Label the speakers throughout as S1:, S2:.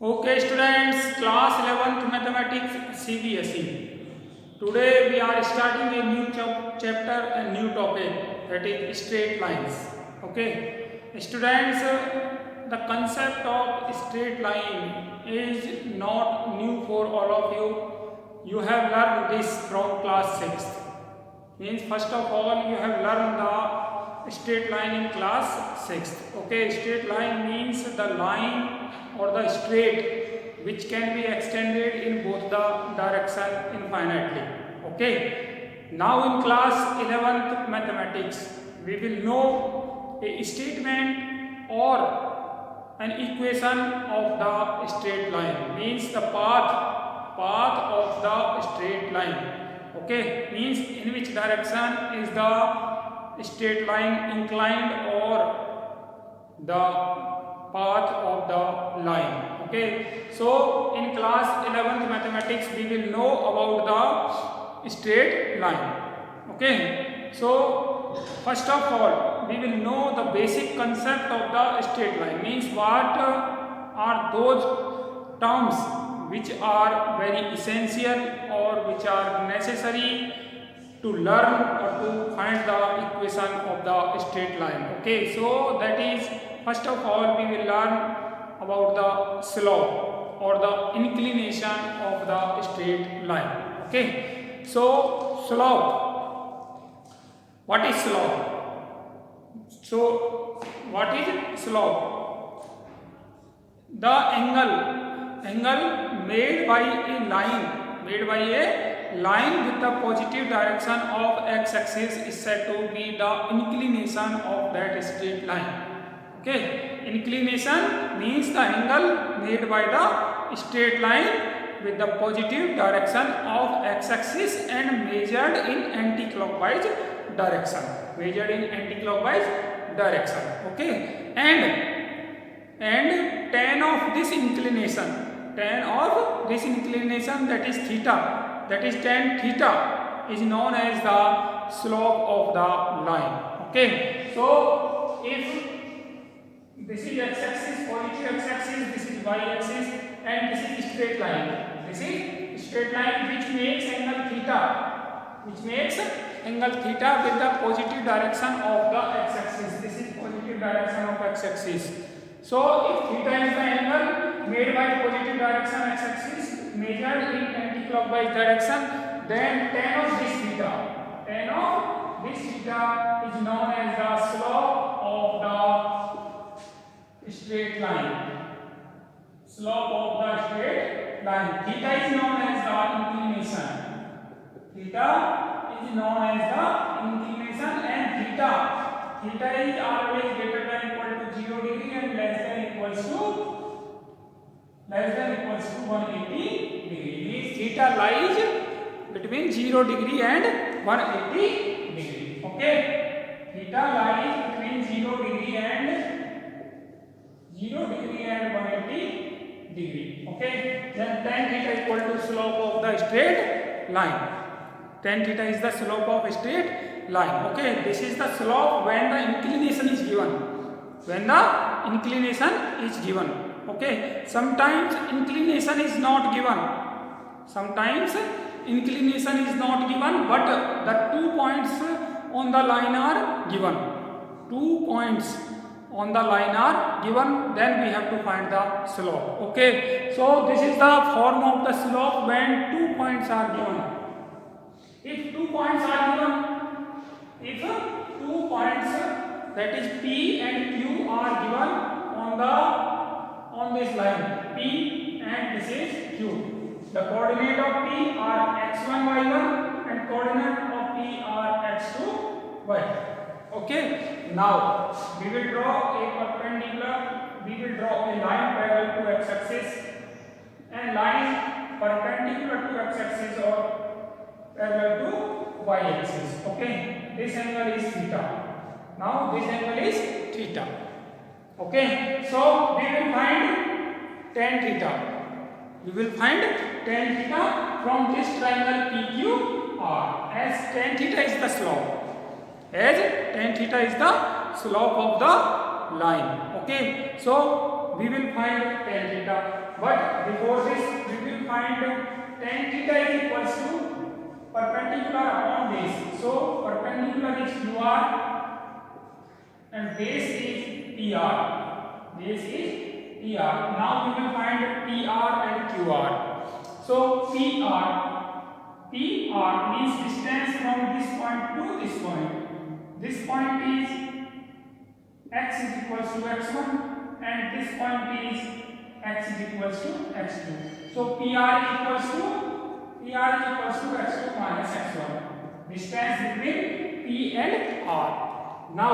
S1: Okay, students, class 11th mathematics CBSE. Today we are starting a new chapter and new topic, that is straight lines. Okay, students, the concept of straight line is not new for all of you. You have learned this from class 6th. Means first of all you have learned the straight line in class 6th. Okay, straight line means the line or the straight which can be extended in both the direction infinitely. Okay, now in class 11th mathematics we will know a statement or an equation of the straight line, means the path of the straight line. Okay, means in which direction is the straight line inclined or the path of the line. Okay, so in class 11th mathematics we will know about the straight line. Okay, so first of all we will know the basic concept of the straight line, means what are those terms which are very essential or which are necessary to learn or to find the equation of the straight line. Okay, so that is, first of all we will learn about the slope or the inclination of the straight line. Okay, so slope, what is slope? So what is slope? The angle made by a line with the positive direction of x-axis is said to be the inclination of that straight line. Okay, inclination means the angle made by the straight line with the positive direction of x-axis and measured in anti-clockwise direction. Okay, and tan of this inclination, that is theta, that is tan theta, is known as the slope of the line. Okay, so if this is x-axis, positive x-axis, this is y-axis, and this is straight line. This is straight line which makes angle theta, with the positive direction of the x-axis. This is positive direction of x-axis. So if theta is the angle made by positive direction x-axis measured in anti-clockwise direction, then tan of this theta is known as the slope of the straight line. Theta is known as the inclination. And theta is always greater than equal to 0 degree and less than equals to 180 degree. Means theta lies between 0 degree and 180 degree. Okay, theta lies between 0 degree and 180 degree. Okay, then tan theta equal to slope of the straight line. Tan theta is the slope of a straight line. Okay, this is the slope when the inclination is given. Okay, sometimes inclination is not given, but the 2 points on the line are given. Then we have to find the slope. Okay, so this is the form of the slope when 2 points are given. If 2 points, that is P and Q, are given on this line, P and this is Q. The coordinate of P are x1, y1 and coordinate of P are x2, y. Okay, now we will draw a line parallel to x-axis and line perpendicular to x-axis or parallel to y-axis. Okay, this angle is theta. Now this angle is theta. Okay, so we will find tan theta from this triangle PQR, as tan theta is the slope of the line. Okay, so we will find tan theta, but for this we will find tan theta is equals to perpendicular upon base. So perpendicular is QR and base is PR. Base is PR. Now we will find PR and QR. So PR means distance from this point to this point. This point is x is equals to x1 and this point is x is equals to x2. So PR is equals to x2 minus x1. Distance between P and R. Now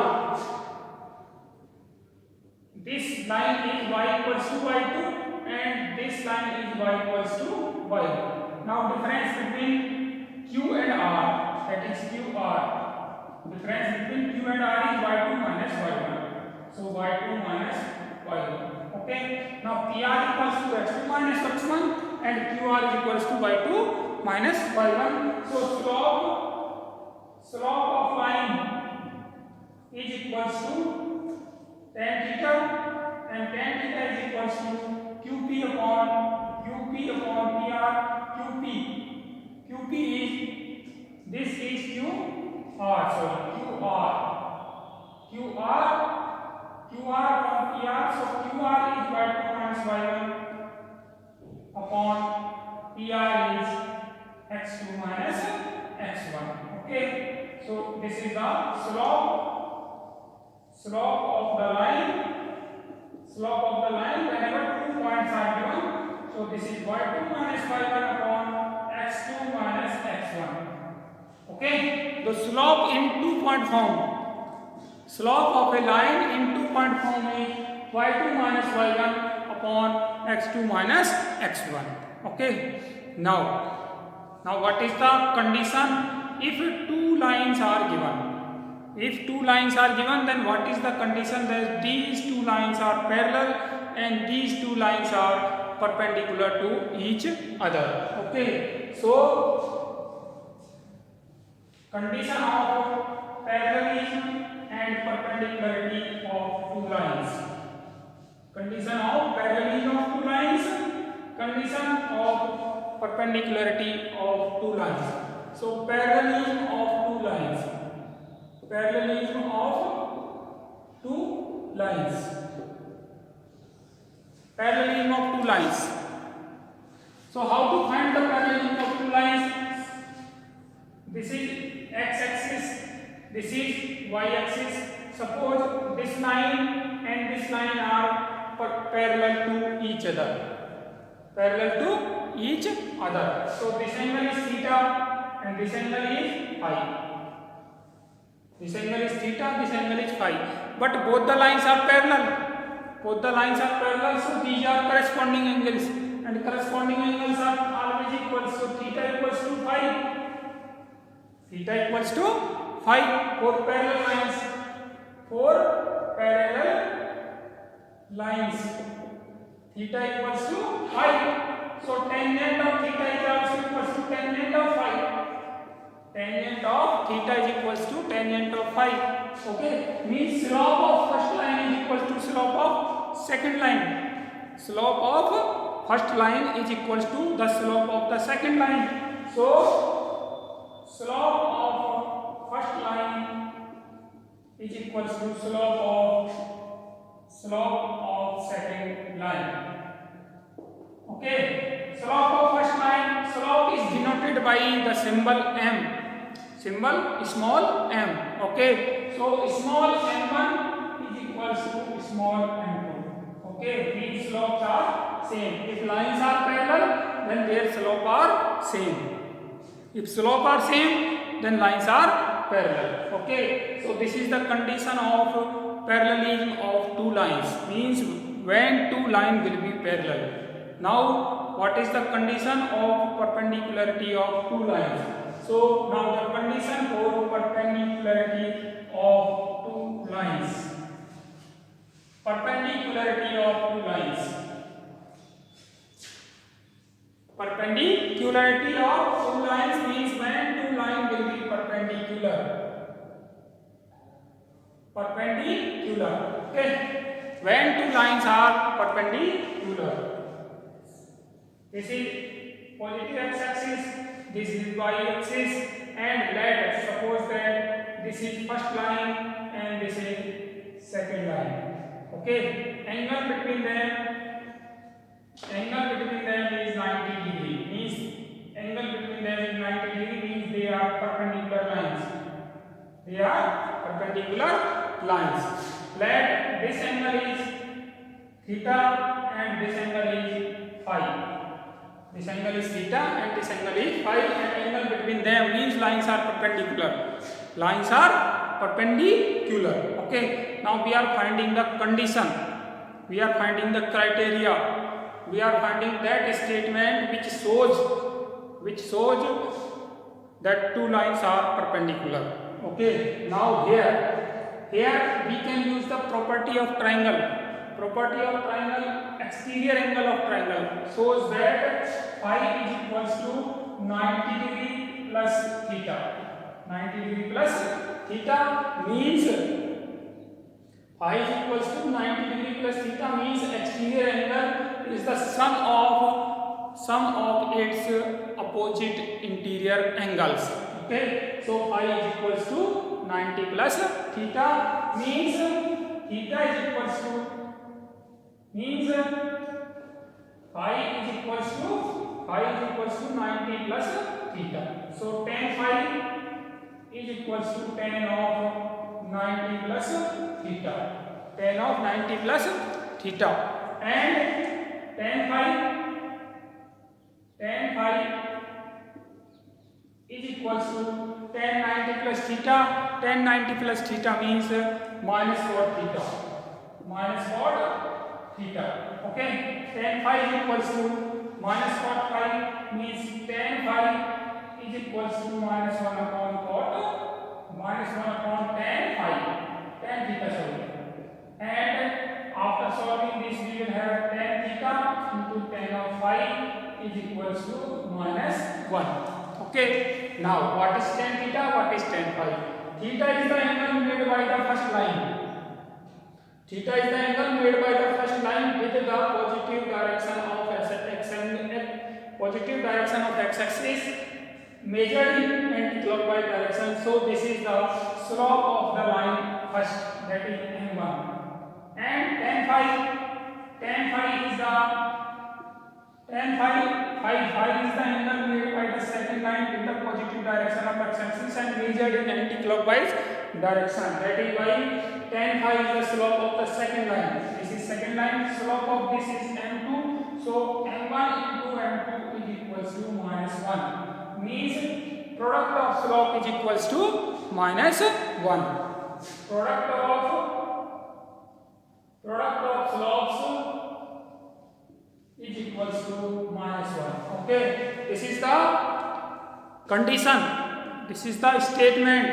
S1: this line is y equals to y2 and this line is y equals to y1. Now difference between Q and R, that is QR. Difference between Q and R is y2 minus y1. So y2 minus y1. Okay. Now PR equals to x2 minus x1 and QR is equals to y2 minus y1. So slope of line is equals to tan theta and tan theta is equals to QP upon PR. QP is, this is QR, QR upon PR. So QR is y2 minus y1 upon PR is x2 minus x1. Okay. So this is the slope of the line. Slope of the line whenever 2 points are given. So this is y2 minus y1 upon x2 minus x1. Okay. The slope in 2-point form. Slope of a line in 2-point form is y2 minus y1 upon x2 minus x1. Okay. Now what is the condition? If two lines are given. If two lines are given, then what is the condition? That these two lines are parallel and these two lines are perpendicular to each other. Okay. So condition of parallelism and perpendicularity of two lines. Condition of parallelism of two lines. Condition of perpendicularity of two lines. So parallelism of two lines. Parallelism of two lines. Parallelism of two lines. So how to find the parallelism of two lines? This is x-axis, this is y-axis. Suppose this line and this line are parallel to each other. Parallel to each other. So this angle is theta and this angle is phi. This angle is theta, this angle is phi. But both the lines are parallel. Both the lines are parallel, so these are corresponding angles. And corresponding angles are always equal. So theta equals to phi. Theta equals to phi for parallel lines. For parallel lines. Theta equals to phi. So tangent of theta is also equals to tangent of phi. Tangent of theta is equals to tangent of phi. Okay. Means slope of first line is equals to slope of second line. Slope of first line is equals to the slope of the second line. So slope of first line is equals to slope of second line. Okay. Slope of first line. Slope is denoted by the symbol m. Symbol small m. Okay. So small m1 is equals to small m2. Okay. These slopes are same. If lines are parallel, then their slope are same. If slope are same, then lines are parallel. Okay. So this is the condition of parallelism of two lines. Means when two lines will be parallel. Now what is the condition of perpendicularity of two lines? So now the condition for perpendicularity of two lines. Perpendicularity of two lines. Perpendicularity of two lines means when two lines will be perpendicular. Perpendicular. Okay. When two lines are perpendicular. This is positive x-axis, this is y-axis, and let us suppose that this is first line and this is second line. Okay, angle between them is 90 degree. Means angle between them is 90 degree, means they are perpendicular lines. They are perpendicular lines. Let this angle is theta and this angle is phi. This angle is theta and this angle is phi, and angle between them means lines are perpendicular. Lines are perpendicular. Okay. Now we are finding the condition. We are finding the criteria. We are finding that statement which shows that two lines are perpendicular. Okay. Now here we can use the property of triangle. Property of triangle, exterior angle of triangle shows that phi is equals to 90 degree plus theta. 90 degree plus theta means phi is equals to 90 degree plus theta means exterior angle is the sum of its opposite interior angles. Okay, so phi is equals to 90 plus theta means theta is equals to phi is equals to 90 plus theta. So tan phi is equals to tan of 90 plus theta. Tan of 90 plus theta, and tan phi is equals to tan 90 plus theta. Tan 90 plus theta means minus cot theta. Minus cot theta. Okay, tan phi is equals to minus cot phi means tan phi is equals to minus 1 upon tan phi, tan theta, sorry. And after solving this we will have tan theta into tan of phi is equals to minus 1. Okay, now what is tan theta, what is tan phi? Theta is the angle made by the first line. Theta is the angle made by the first line with the positive direction of x-axis measured in anti-clockwise direction. So this is the slope of the line first, that is m1. And tan phi is the angle made by the second line with the positive direction of x-axis and measured in anti-clockwise direction. That is why tan phi is the slope of the second line. This is second line. Slope of this is m2. So m1 into m2 is equals to minus 1. Means product of slope is equals to minus 1. Product of slopes is equals to minus 1. Okay, this is the condition. This is the statement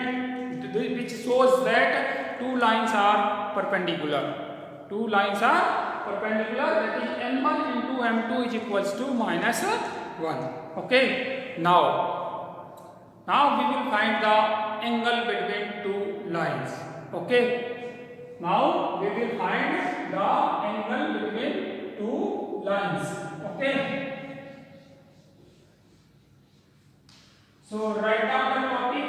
S1: which shows that two lines are perpendicular. Two lines are perpendicular, that is m1 into m2 is equals to minus 1. Okay, now we will find the angle between two lines. Okay, now we will find the angle between two lines. Okay, so write down the topic.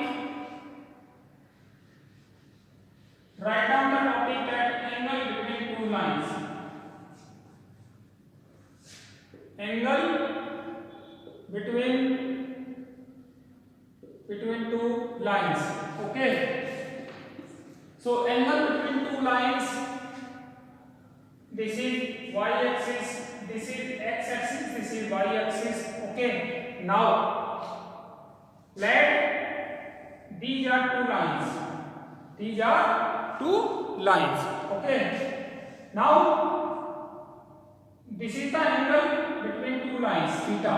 S1: Write down the topic that angle between two lines. Angle between two lines. Okay, so angle between two lines, this is y-axis, this is x-axis, this is y-axis. Okay, now let these are two lines. These are two lines. Okay, now this is the angle between two lines, theta.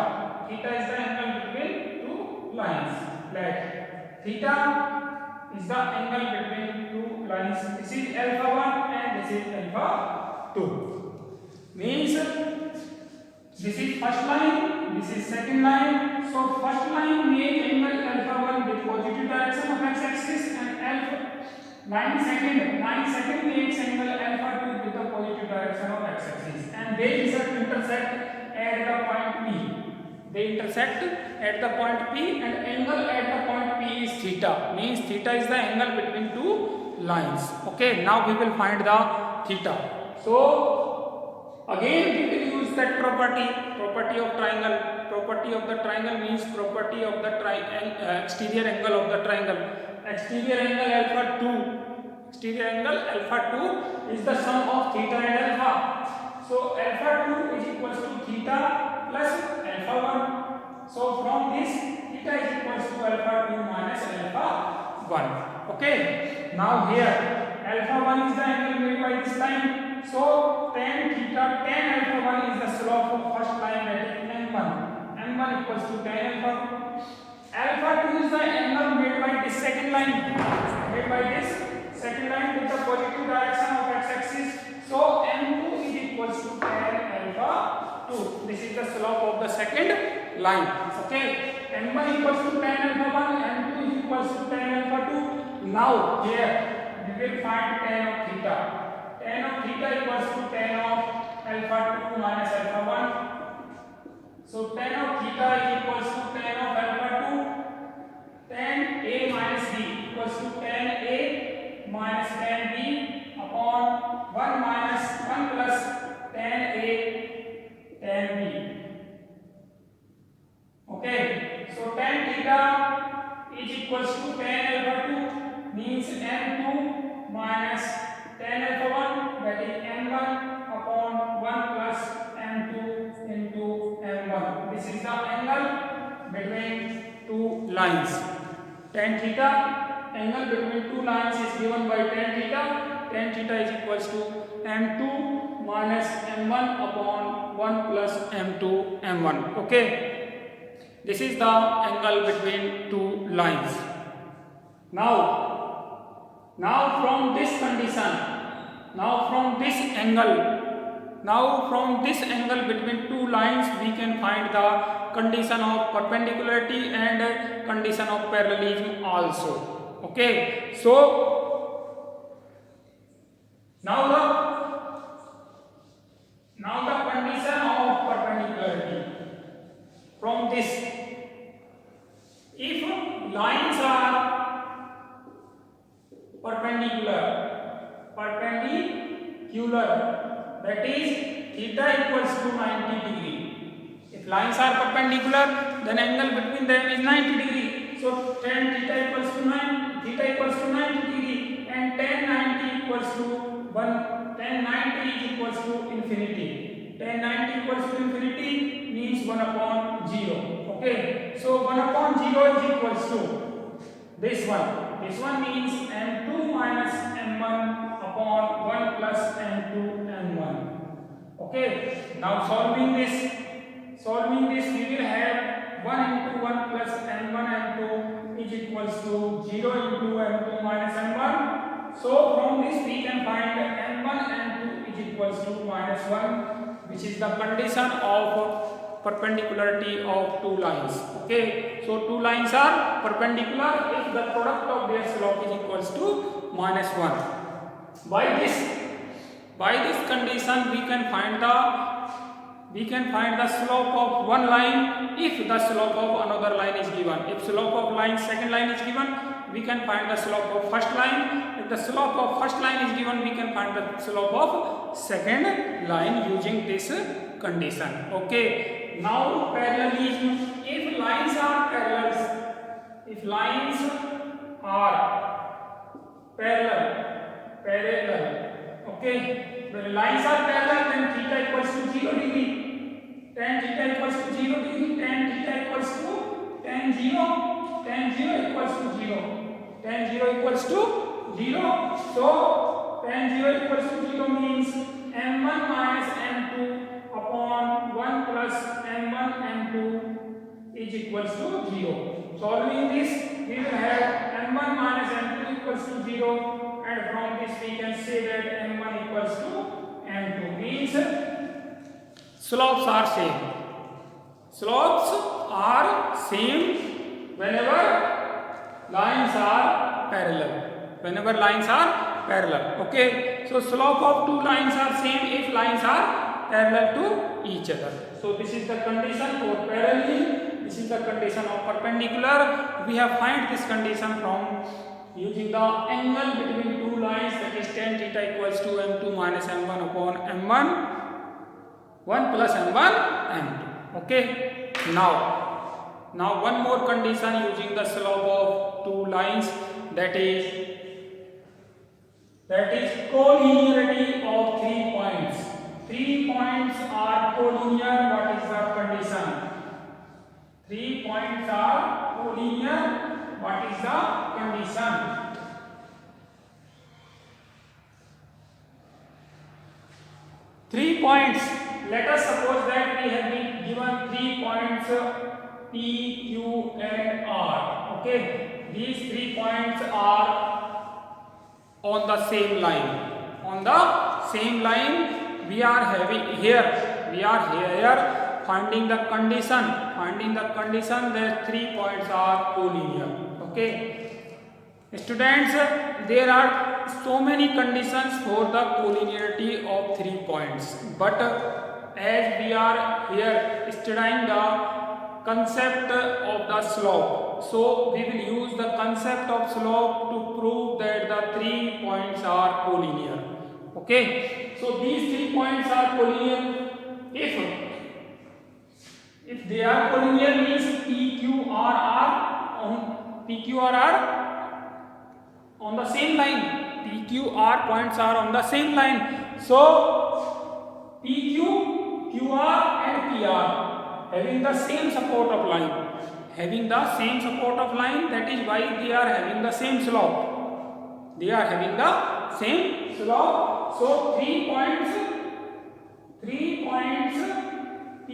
S1: Theta is the angle between two lines. Let theta is the angle between two lines. This is alpha 1 and this is alpha 2. Means this is first line, this is second line. So first line make angle alpha 1 with positive direction of x-axis, and alpha 9 second makes angle alpha 2 with the positive direction of x-axis, and they intersect at the point P. they intersect at the point P, and angle at the point P is theta, means theta is the angle between two lines. Okay, now we will find the theta. So again we will use that property of triangle. Property of the triangle means property of the exterior angle of the triangle. Exterior angle alpha 2, exterior angle alpha 2 is the sum of theta and alpha. So alpha 2 is equals to theta plus alpha 1. So from this theta is equals to alpha 2 minus alpha 1. Okay, now here alpha 1 is the angle made by this line. So tan theta, tan alpha 1 is the slope of first line, that is m1. m1 equals to tan alpha. Alpha 2 is the angle made by this second line, with the positive direction of x-axis. So m2 is equals to tan alpha 2. This is the slope of the second line. Okay, m1 equals to tan alpha 1, m2 is equals to tan alpha 2. Now here we will find tan of theta. Tan of theta equals to tan of alpha 2 minus alpha 1. So tan of theta is equals to tan of alpha 2. Tan A minus B equals to tan A minus tan B upon 1 minus 1 plus tan A tan B. Okay, so tan theta is equals to tan alpha 2, means m2 minus tan alpha 1, that is m1 upon 1 plus m2 into m1. This is the angle between two lines. Tan theta, angle between two lines is given by tan theta. Tan theta is equals to m2 minus m1 upon 1 plus m2 m1. Okay, this is the angle between two lines. Now from this condition, from this angle between two lines, we can find the condition of perpendicularity and condition of parallelism also. Okay, so now the condition of perpendicularity. From this, if lines are perpendicular, that is theta equals to 90 degree. If lines are perpendicular, then angle between them is 90 degree. So tan theta equals to 90 degree, and tan 90 equals to 1. Tan 90 is equals to infinity. Tan 90 equals to infinity means 1 upon 0. Okay, so 1 upon 0 is equals to this one. This one means m2 minus m1 upon 1 plus m2 m1. Okay, now solving this we will have 1 into 1 plus m1 m2 is equals to 0 into m2 minus m1. So from this we can find m1 m2 is equals to minus 1, which is the condition of perpendicularity of two lines. Okay, so two lines are perpendicular if the product of their slope is equals to minus 1. By this condition we can find the slope of one line if the slope of another line is given. If slope of second line is given, we can find the slope of first line. If the slope of first line is given, we can find the slope of second line using this condition. Okay, now parallelism. If lines are parallel, okay, when lines are parallel, then theta equals to 0 degree. Tan theta equals to 0 degree. Tan theta equals to tan 0 equals to 0. Tan 0 equals to 0. So tan 0 equals to 0 means m1 minus m2 upon 1 plus m1 m2 is equals to 0. Solving this, we will have m1 minus m2 equals to 0, and from this we can say that m1 equals to m2, means slopes are same whenever lines are parallel. Okay, so slope of two lines are same if lines are parallel to each other. So this is the condition for parallel. This is the condition of perpendicular. We have find this condition from using the angle between two lines, that is tan theta equals to m2 minus m1 upon m1 1 plus m1 m2. Okay. Now one more condition using the slope of two lines, that is collinearity of 3 points. 3 points are collinear. What is the condition? 3 points are collinear. What is the condition? Three points. Let us suppose that we have been given 3 points P, Q and R. Okay. These 3 points are on the same line. On the same line we are having here. We are here finding the condition that 3 points are collinear. Okay, students, there are so many conditions for the collinearity of 3 points, but as we are here studying the concept of the slope, so we will use the concept of slope to prove that the 3 points are collinear. Okay, so these 3 points are collinear if they are collinear, means PQR are on the same line. PQR points are on the same line. So PQ, QR and PR having the same support of line. That is why they are having the same slope. So 3 points P,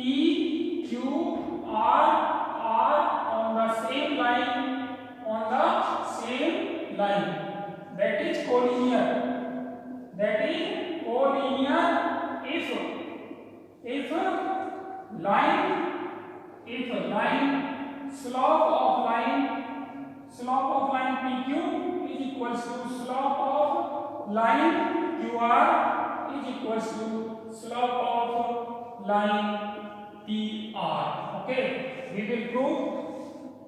S1: Q, R are on the same line. That is collinear. If slope of line PQ is equals to slope of line QR is equals to slope of line PR. Okay, we will prove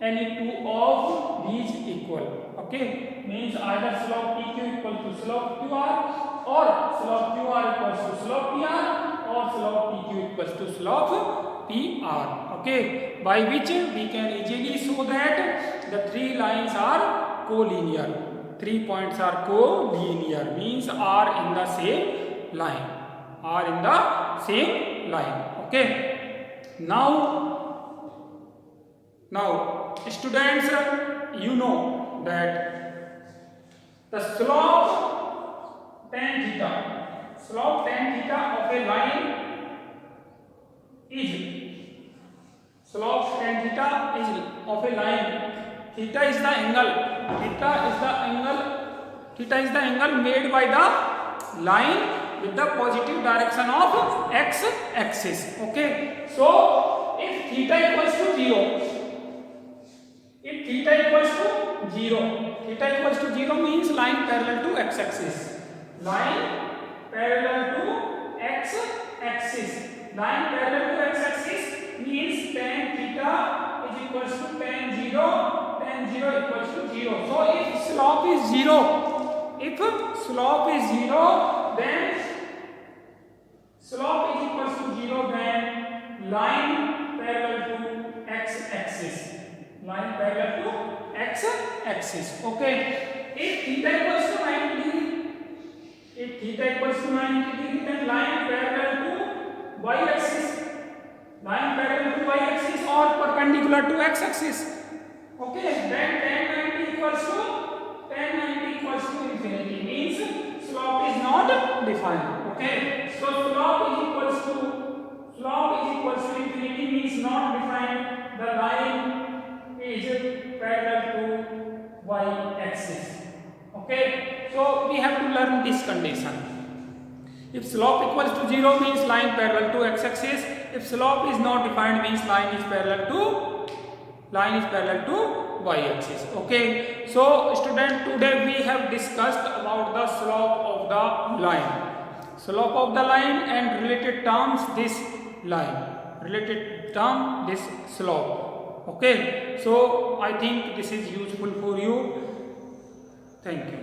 S1: any two of these equal. Okay, means either slope PQ equals to slope QR, or slope QR equals to slope PR, or slope PQ equals to slope PR. Okay, by which we can easily show that the 3 lines are collinear. 3 points are collinear, means are in the same line. Okay. Now students, you know that the slope tan theta of a line is theta is the angle made by the line with the positive direction of x axis. Okay, so if theta equals to 0, theta equals to 0 means line parallel to x axis. Line parallel to x axis means tan theta is equals to tan 0 equals to 0. So if slope is 0, then slope is equals to 0, then line parallel to x axis. Okay, if theta equals to 90 degree, then line parallel to y axis or perpendicular to x axis. Okay, then tan 90 equals to infinity, means slope is not defined. Okay, so slope is equals to infinity means not defined. The line is parallel to y axis. Okay, so we have to learn this condition. If slope equals to 0 means line parallel to x axis. If slope is not defined means line is parallel to y axis. Okay, so student, today we have discussed about the slope of the line. slope of the line and related terms this line, related term this slope. Okay, so I think this is useful for you. Thank you.